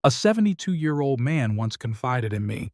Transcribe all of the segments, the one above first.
A 72-year-old man once confided in me,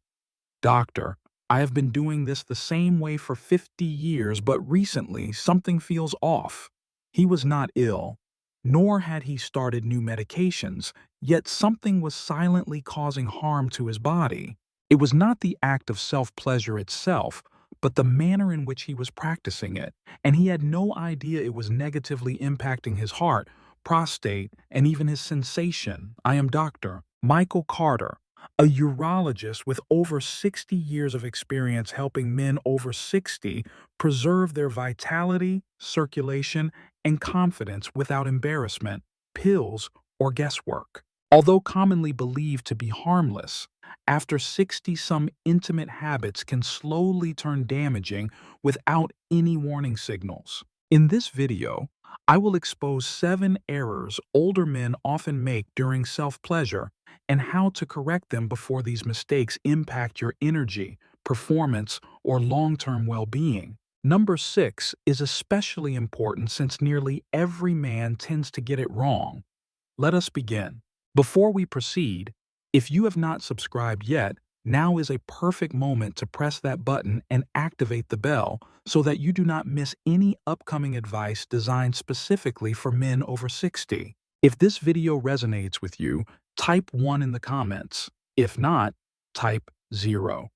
"Doctor, I have been doing this the same way for 50 years, but recently something feels off." He was not ill, nor had he started new medications, yet something was silently causing harm to his body. It was not the act of self-pleasure itself, but the manner in which he was practicing it, and he had no idea it was negatively impacting his heart, prostate, and even his sensation. I am Dr. Michael Carter, a urologist with over 60 years of experience helping men over 60 preserve their vitality, circulation, and confidence without embarrassment, pills, or guesswork. Although commonly believed to be harmless, after 60 some intimate habits can slowly turn damaging without any warning signals. In this video, I will expose 7 errors older men often make during self-pleasure and how to correct them before these mistakes impact your energy, performance, or long-term well-being. Number 6 is especially important since nearly every man tends to get it wrong. Let us begin. Before we proceed, if you have not subscribed yet, now is a perfect moment to press that button and activate the bell so that you do not miss any upcoming advice designed specifically for men over 60. If this video resonates with you, type 1 in the comments. If not, type 0.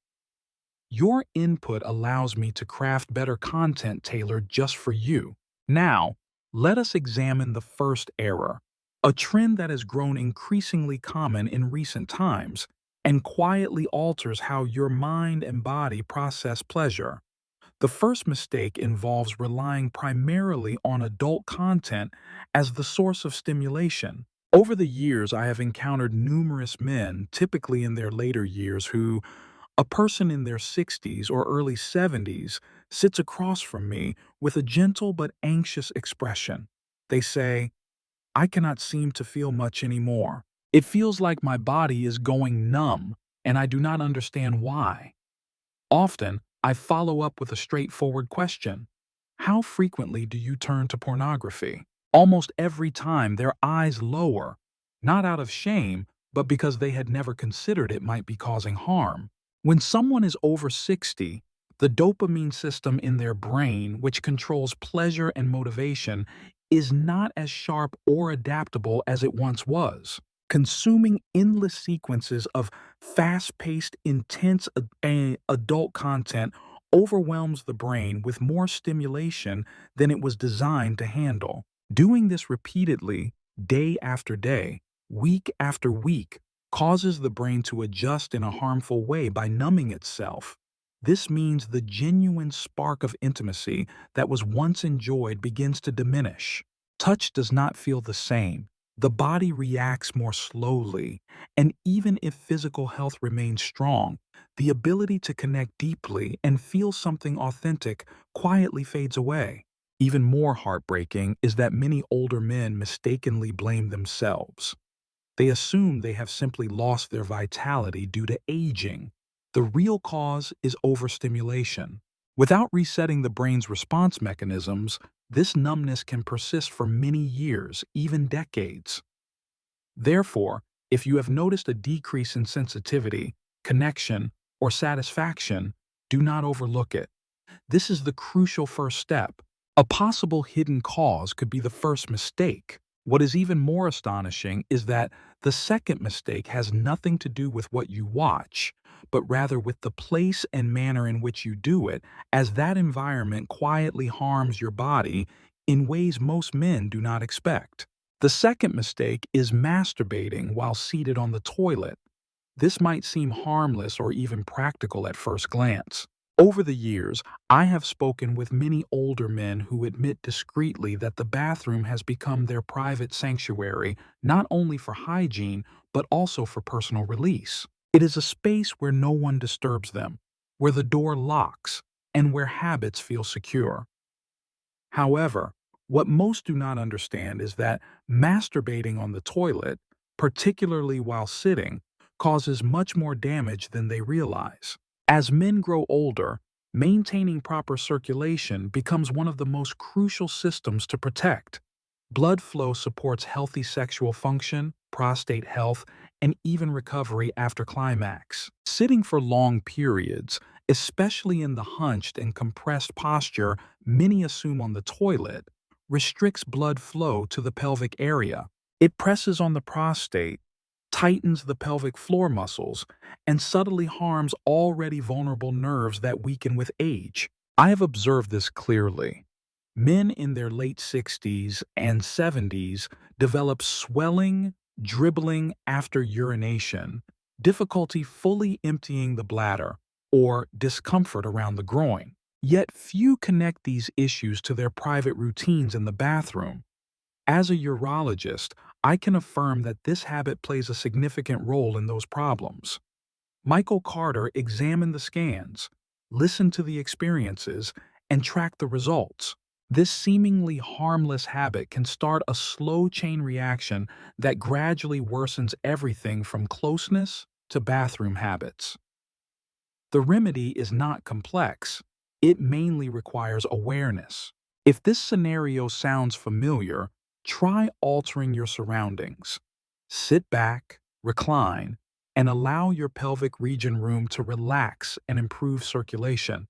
Your input allows me to craft better content tailored just for you. Now, let us examine the first error, a trend that has grown increasingly common in recent times and quietly alters how your mind and body process pleasure. The first mistake involves relying primarily on adult content as the source of stimulation. Over the years, I have encountered numerous men, typically in their later years, who a person in their 60s or early 70s sits across from me with a gentle but anxious expression. They say, "I cannot seem to feel much anymore. It feels like my body is going numb, and I do not understand why." Often, I follow up with a straightforward question: "How frequently do you turn to pornography?" Almost every time, their eyes lower, not out of shame, but because they had never considered it might be causing harm. When someone is over 60, the dopamine system in their brain, which controls pleasure and motivation, is not as sharp or adaptable as it once was. Consuming endless sequences of fast-paced, intense adult content overwhelms the brain with more stimulation than it was designed to handle. Doing this repeatedly, day after day, week after week, causes the brain to adjust in a harmful way by numbing itself. This means the genuine spark of intimacy that was once enjoyed begins to diminish. Touch does not feel the same. The body reacts more slowly, and even if physical health remains strong, the ability to connect deeply and feel something authentic quietly fades away. Even more heartbreaking is that many older men mistakenly blame themselves. They assume they have simply lost their vitality due to aging. The real cause is overstimulation. Without resetting the brain's response mechanisms, this numbness can persist for many years, even decades. Therefore, if you have noticed a decrease in sensitivity, connection, or satisfaction, do not overlook it. This is the crucial first step. A possible hidden cause could be the first mistake. What is even more astonishing is that the second mistake has nothing to do with what you watch, but rather with the place and manner in which you do it, as that environment quietly harms your body in ways most men do not expect. The second mistake is masturbating while seated on the toilet. This might seem harmless or even practical at first glance. Over the years, I have spoken with many older men who admit discreetly that the bathroom has become their private sanctuary, not only for hygiene, but also for personal release. It is a space where no one disturbs them, where the door locks, and where habits feel secure. However, what most do not understand is that masturbating on the toilet, particularly while sitting, causes much more damage than they realize. As men grow older, maintaining proper circulation becomes one of the most crucial systems to protect. Blood flow supports healthy sexual function, prostate health, and even recovery after climax. Sitting for long periods, especially in the hunched and compressed posture many assume on the toilet, restricts blood flow to the pelvic area. It presses on the prostate, tightens the pelvic floor muscles, and subtly harms already vulnerable nerves that weaken with age. I have observed this clearly. Men in their late 60s and 70s develop swelling, dribbling after urination, difficulty fully emptying the bladder, or discomfort around the groin. Yet few connect these issues to their private routines in the bathroom. As a urologist, I can affirm that this habit plays a significant role in those problems. Michael Carter examined the scans, listened to the experiences, and tracked the results. This seemingly harmless habit can start a slow chain reaction that gradually worsens everything from closeness to bathroom habits. The remedy is not complex. It mainly requires awareness. If this scenario sounds familiar, try altering your surroundings. Sit back, recline, and allow your pelvic region room to relax and improve circulation.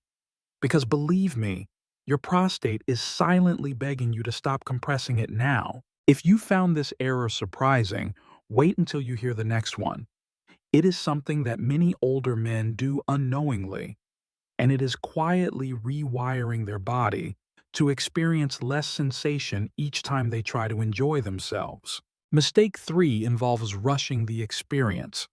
Because believe me, your prostate is silently begging you to stop compressing it now. If you found this error surprising, wait until you hear the next one. It is something that many older men do unknowingly, and it is quietly rewiring their body to experience less sensation each time they try to enjoy themselves. Mistake 3 involves rushing the experience.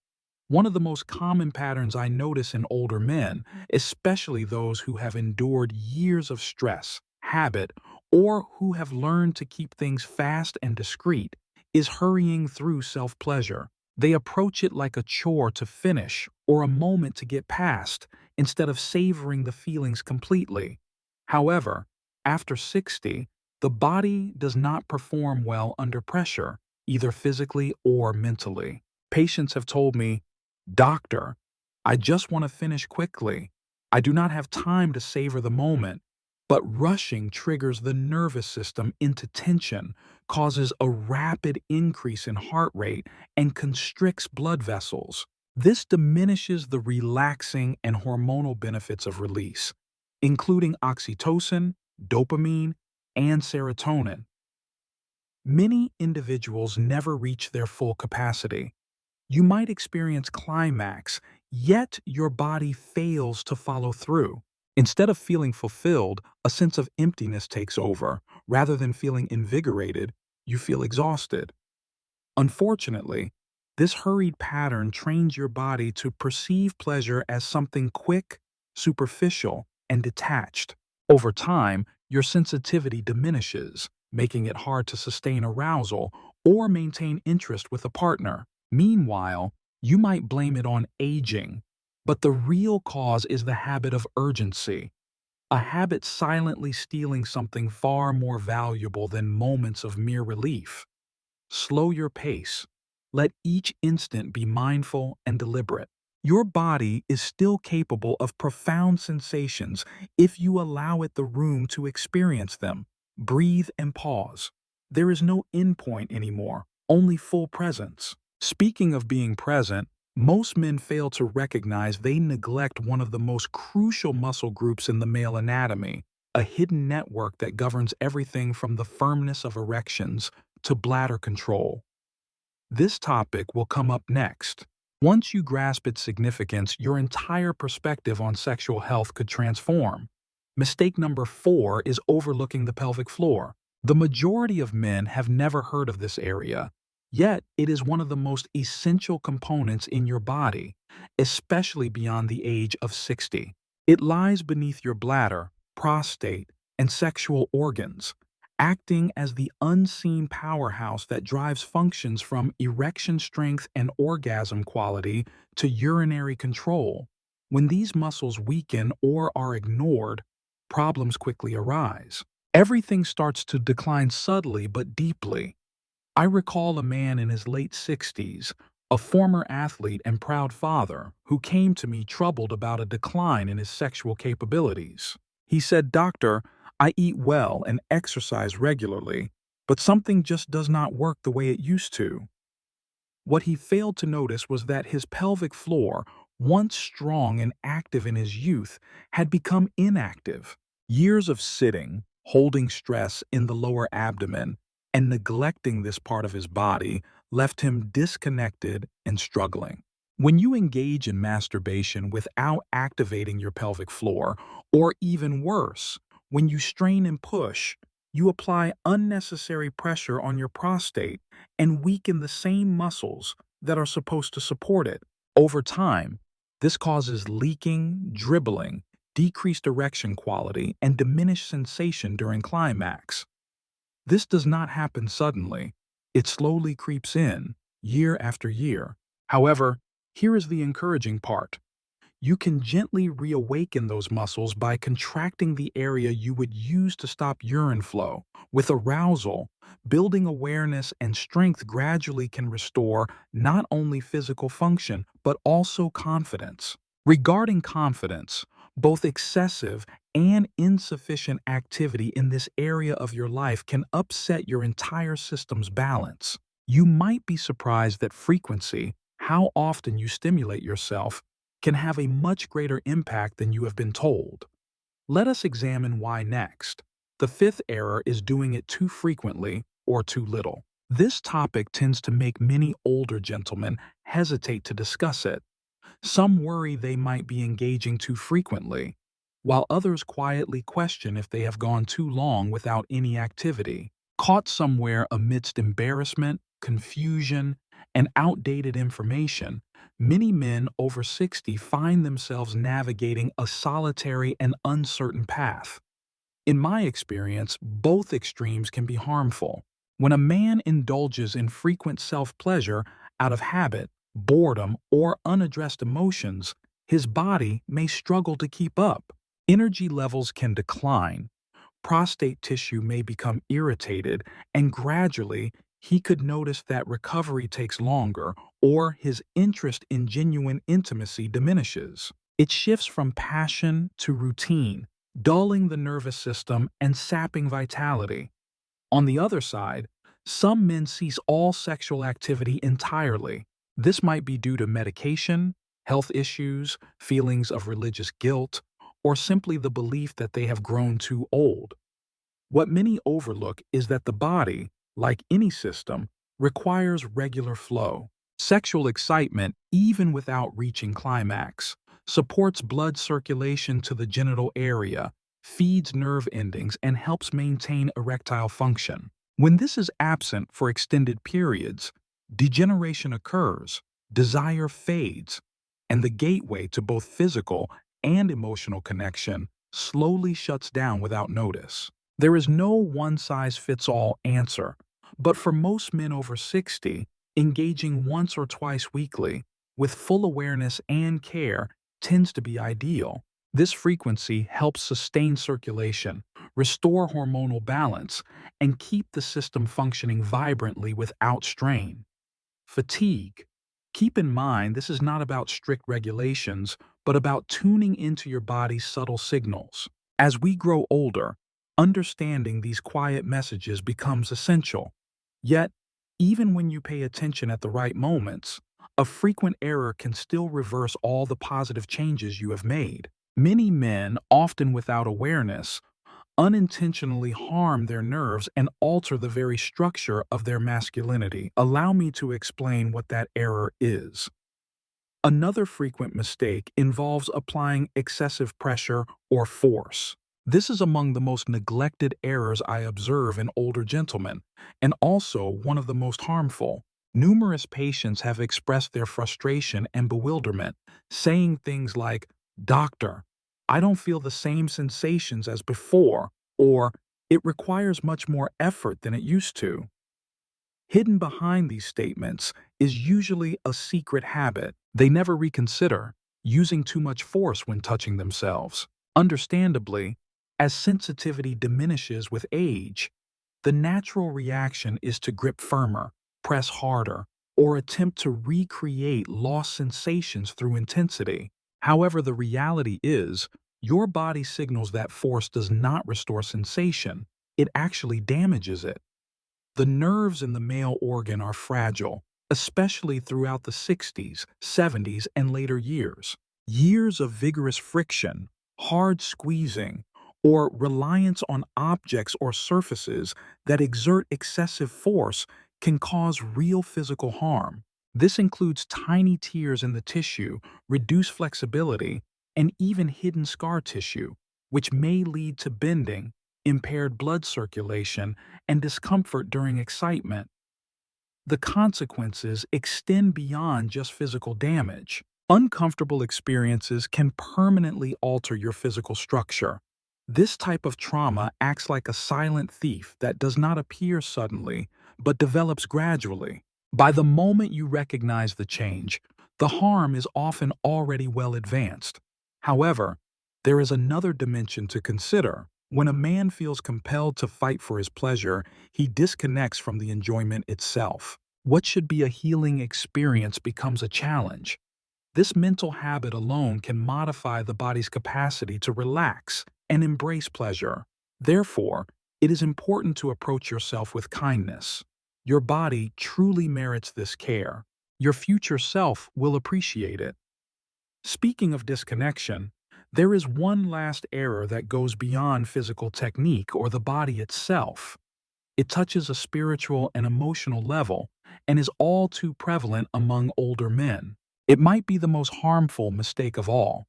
One of the most common patterns I notice in older men, especially those who have endured years of stress, habit, or who have learned to keep things fast and discreet, is hurrying through self-pleasure. They approach it like a chore to finish or a moment to get past, instead of savoring the feelings completely. However, after 60, the body does not perform well under pressure, either physically or mentally. Patients have told me, "Doctor, I just want to finish quickly. I do not have time to savor the moment." But rushing triggers the nervous system into tension, causes a rapid increase in heart rate, and constricts blood vessels. This diminishes the relaxing and hormonal benefits of release, including oxytocin, dopamine, and serotonin. Many individuals never reach their full capacity. You might experience climax, yet your body fails to follow through. Instead of feeling fulfilled, a sense of emptiness takes over. Rather than feeling invigorated, you feel exhausted. Unfortunately, this hurried pattern trains your body to perceive pleasure as something quick, superficial, and detached. Over time, your sensitivity diminishes, making it hard to sustain arousal or maintain interest with a partner. Meanwhile, you might blame it on aging, but the real cause is the habit of urgency, a habit silently stealing something far more valuable than moments of mere relief. Slow your pace. Let each instant be mindful and deliberate. Your body is still capable of profound sensations if you allow it the room to experience them. Breathe and pause. There is no endpoint anymore, only full presence. Speaking of being present, most men fail to recognize they neglect one of the most crucial muscle groups in the male anatomy, a hidden network that governs everything from the firmness of erections to bladder control. This topic will come up next. Once you grasp its significance, your entire perspective on sexual health could transform. Mistake number 4 is overlooking the pelvic floor. The majority of men have never heard of this area, yet it is one of the most essential components in your body, especially beyond the age of 60. It lies beneath your bladder, prostate, and sexual organs, acting as the unseen powerhouse that drives functions from erection strength and orgasm quality to urinary control. When these muscles weaken or are ignored, problems quickly arise. Everything starts to decline subtly but deeply. I recall a man in his late 60s, a former athlete and proud father, who came to me troubled about a decline in his sexual capabilities. He said, "Doctor, I eat well and exercise regularly, but something just does not work the way it used to." What he failed to notice was that his pelvic floor, once strong and active in his youth, had become inactive. Years of sitting, holding stress in the lower abdomen, and neglecting this part of his body left him disconnected and struggling. When you engage in masturbation without activating your pelvic floor, or even worse, when you strain and push, you apply unnecessary pressure on your prostate and weaken the same muscles that are supposed to support it. Over time, this causes leaking, dribbling, decreased erection quality, and diminished sensation during climax. This does not happen suddenly. It slowly creeps in, year after year. However, here is the encouraging part. You can gently reawaken those muscles by contracting the area you would use to stop urine flow. With arousal, building awareness and strength gradually can restore not only physical function, but also confidence. Regarding confidence, both excessive and insufficient activity in this area of your life can upset your entire system's balance. You might be surprised that frequency, how often you stimulate yourself, can have a much greater impact than you have been told. Let us examine why next. The fifth error is doing it too frequently or too little. This topic tends to make many older gentlemen hesitate to discuss it. Some worry they might be engaging too frequently, while others quietly question if they have gone too long without any activity. Caught somewhere amidst embarrassment, confusion, and outdated information, many men over 60 find themselves navigating a solitary and uncertain path. In my experience, both extremes can be harmful. When a man indulges in frequent self-pleasure out of habit, boredom, or unaddressed emotions, his body may struggle to keep up. Energy levels can decline, prostate tissue may become irritated, and gradually he could notice that recovery takes longer or his interest in genuine intimacy diminishes. It shifts from passion to routine, dulling the nervous system and sapping vitality. On the other side, some men cease all sexual activity entirely. This might be due to medication, health issues, feelings of religious guilt, or simply the belief that they have grown too old. What many overlook is that the body, like any system, requires regular flow. Sexual excitement, even without reaching climax, supports blood circulation to the genital area, feeds nerve endings, and helps maintain erectile function. When this is absent for extended periods, degeneration occurs, desire fades, and the gateway to both physical and emotional connection slowly shuts down without notice. There is no one-size-fits-all answer, but for most men over 60, engaging once or twice weekly, with full awareness and care, tends to be ideal. This frequency helps sustain circulation, restore hormonal balance, and keep the system functioning vibrantly without strain. Fatigue. Keep in mind this is not about strict regulations, but about tuning into your body's subtle signals. As we grow older, understanding these quiet messages becomes essential. Yet, even when you pay attention at the right moments, a frequent error can still reverse all the positive changes you have made. Many men, often without awareness, unintentionally harm their nerves and alter the very structure of their masculinity. Allow me to explain what that error is. Another frequent mistake involves applying excessive pressure or force. This is among the most neglected errors I observe in older gentlemen, and also one of the most harmful. Numerous patients have expressed their frustration and bewilderment, saying things like, "Doctor, I don't feel the same sensations as before," or "It requires much more effort than it used to." Hidden behind these statements is usually a secret habit they never reconsider, using too much force when touching themselves. Understandably, as sensitivity diminishes with age, the natural reaction is to grip firmer, press harder, or attempt to recreate lost sensations through intensity. However, the reality is, your body signals that force does not restore sensation, it actually damages it. The nerves in the male organ are fragile, especially throughout the 60s, 70s, and later years. Years of vigorous friction, hard squeezing, or reliance on objects or surfaces that exert excessive force can cause real physical harm. This includes tiny tears in the tissue, reduced flexibility, and even hidden scar tissue, which may lead to bending, impaired blood circulation, and discomfort during excitement. The consequences extend beyond just physical damage. Uncomfortable experiences can permanently alter your physical structure. This type of trauma acts like a silent thief that does not appear suddenly, but develops gradually. By the moment you recognize the change, the harm is often already well advanced. However, there is another dimension to consider. When a man feels compelled to fight for his pleasure, he disconnects from the enjoyment itself. What should be a healing experience becomes a challenge. This mental habit alone can modify the body's capacity to relax and embrace pleasure. Therefore, it is important to approach yourself with kindness. Your body truly merits this care. Your future self will appreciate it. Speaking of disconnection, there is one last error that goes beyond physical technique or the body itself. It touches a spiritual and emotional level and is all too prevalent among older men. It might be the most harmful mistake of all.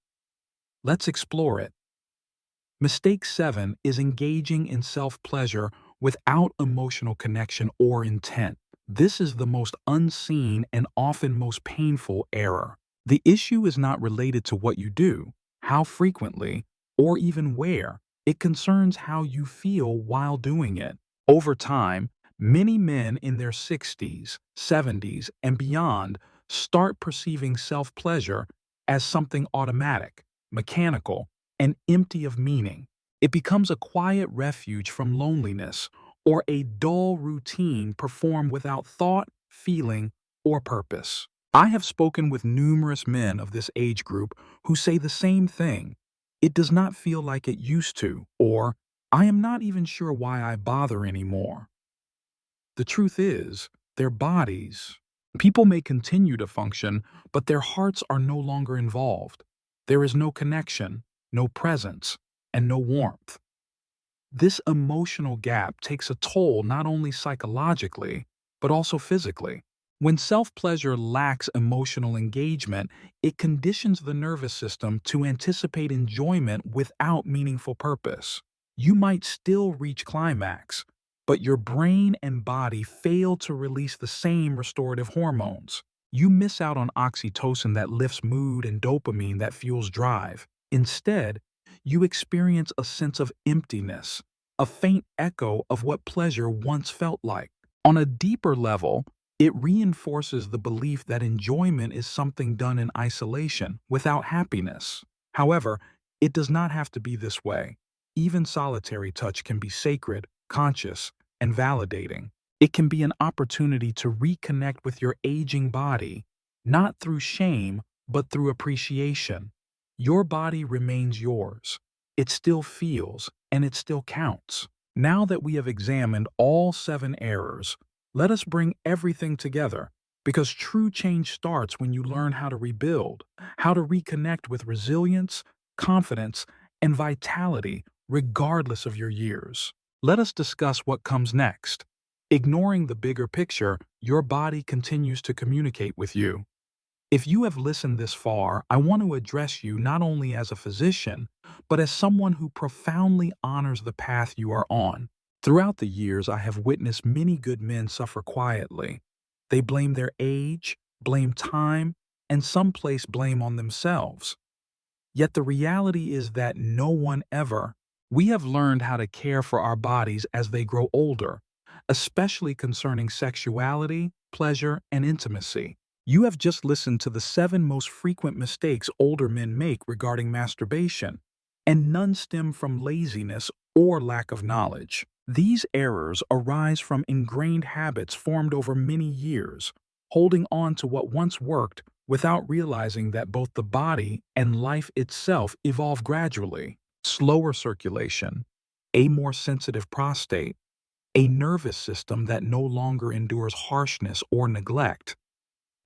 Let's explore it. Mistake 7 is engaging in self-pleasure without emotional connection or intent. This is the most unseen and often most painful error. The issue is not related to what you do, how frequently, or even where. It concerns how you feel while doing it. Over time, many men in their 60s, 70s, and beyond start perceiving self-pleasure as something automatic, mechanical, and empty of meaning. It becomes a quiet refuge from loneliness or a dull routine performed without thought, feeling, or purpose. I have spoken with numerous men of this age group who say the same thing. It does not feel like it used to, or I am not even sure why I bother anymore. The truth is, their bodies, people may continue to function, but their hearts are no longer involved. There is no connection, no presence, and no warmth. This emotional gap takes a toll not only psychologically, but also physically. When self-pleasure lacks emotional engagement, it conditions the nervous system to anticipate enjoyment without meaningful purpose. You might still reach climax, but your brain and body fail to release the same restorative hormones. You miss out on oxytocin that lifts mood and dopamine that fuels drive. Instead, you experience a sense of emptiness, a faint echo of what pleasure once felt like. On a deeper level, it reinforces the belief that enjoyment is something done in isolation, without happiness. However, it does not have to be this way. Even solitary touch can be sacred, conscious, and validating. It can be an opportunity to reconnect with your aging body, not through shame, but through appreciation. Your body remains yours. It still feels, and it still counts. Now that we have examined all 7 errors, let us bring everything together, because true change starts when you learn how to rebuild, how to reconnect with resilience, confidence, and vitality regardless of your years. Let us discuss what comes next. Ignoring the bigger picture, your body continues to communicate with you. If you have listened this far, I want to address you not only as a physician, but as someone who profoundly honors the path you are on. Throughout the years, I have witnessed many good men suffer quietly. They blame their age, blame time, and some place blame on themselves. Yet the reality is that no one ever. We have learned how to care for our bodies as they grow older, especially concerning sexuality, pleasure, and intimacy. You have just listened to the 7 most frequent mistakes older men make regarding masturbation, and none stem from laziness or lack of knowledge. These errors arise from ingrained habits formed over many years, holding on to what once worked without realizing that both the body and life itself evolve gradually. Slower circulation, a more sensitive prostate, a nervous system that no longer endures harshness or neglect,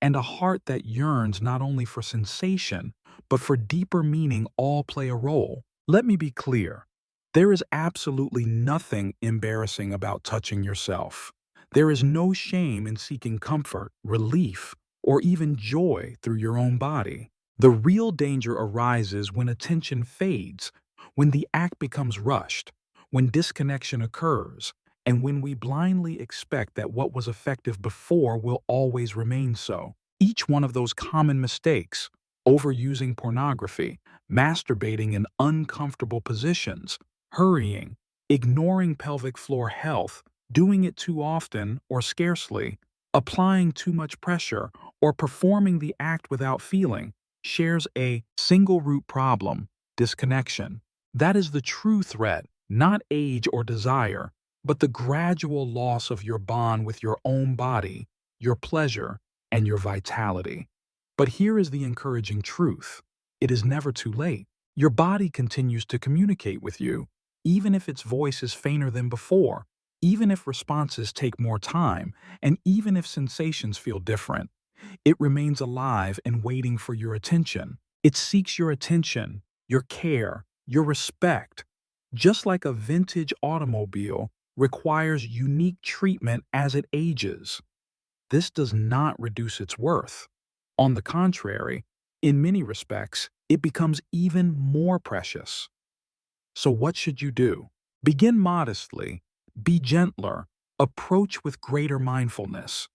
and a heart that yearns not only for sensation, but for deeper meaning all play a role. Let me be clear. There is absolutely nothing embarrassing about touching yourself. There is no shame in seeking comfort, relief, or even joy through your own body. The real danger arises when attention fades, when the act becomes rushed, when disconnection occurs, and when we blindly expect that what was effective before will always remain so. Each one of those common mistakes, overusing pornography, masturbating in uncomfortable positions, hurrying, ignoring pelvic floor health, doing it too often or scarcely, applying too much pressure, or performing the act without feeling, shares a single root problem: disconnection. That is the true threat, not age or desire, but the gradual loss of your bond with your own body, your pleasure, and your vitality. But here is the encouraging truth. It is never too late. Your body continues to communicate with you, even if its voice is fainter than before, even if responses take more time, and even if sensations feel different. It remains alive and waiting for your attention. It seeks your attention, your care, your respect. Just like a vintage automobile requires unique treatment as it ages, this does not reduce its worth. On the contrary, in many respects, it becomes even more precious. So what should you do? Begin modestly, be gentler, approach with greater mindfulness.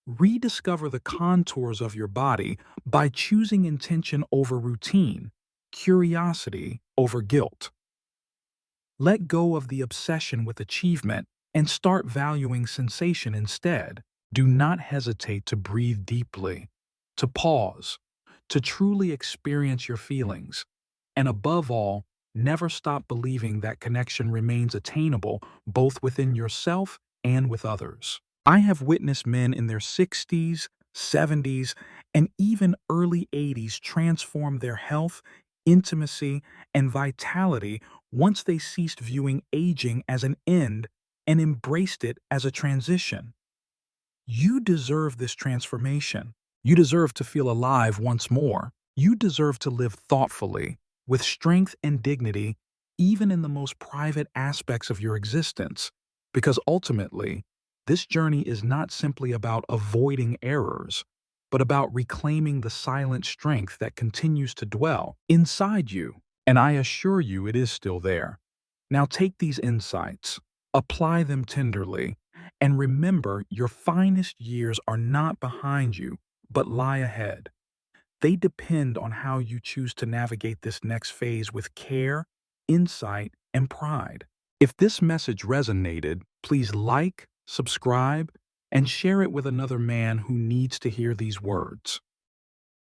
Rediscover the contours of your body by choosing intention over routine, curiosity over guilt. Let go of the obsession with achievement and start valuing sensation instead. Do not hesitate to breathe deeply, to pause, to truly experience your feelings, and above all, never stop believing that connection remains attainable both within yourself and with others. I have witnessed men in their 60s, 70s, and even early 80s transform their health, intimacy, and vitality once they ceased viewing aging as an end and embraced it as a transition. You deserve this transformation. You deserve to feel alive once more. You deserve to live thoughtfully, with strength and dignity, even in the most private aspects of your existence. Because ultimately, this journey is not simply about avoiding errors, but about reclaiming the silent strength that continues to dwell inside you. And I assure you it is still there. Now take these insights, apply them tenderly, and remember your finest years are not behind you, but lie ahead. They depend on how you choose to navigate this next phase with care, insight, and pride. If this message resonated, please like, subscribe, and share it with another man who needs to hear these words.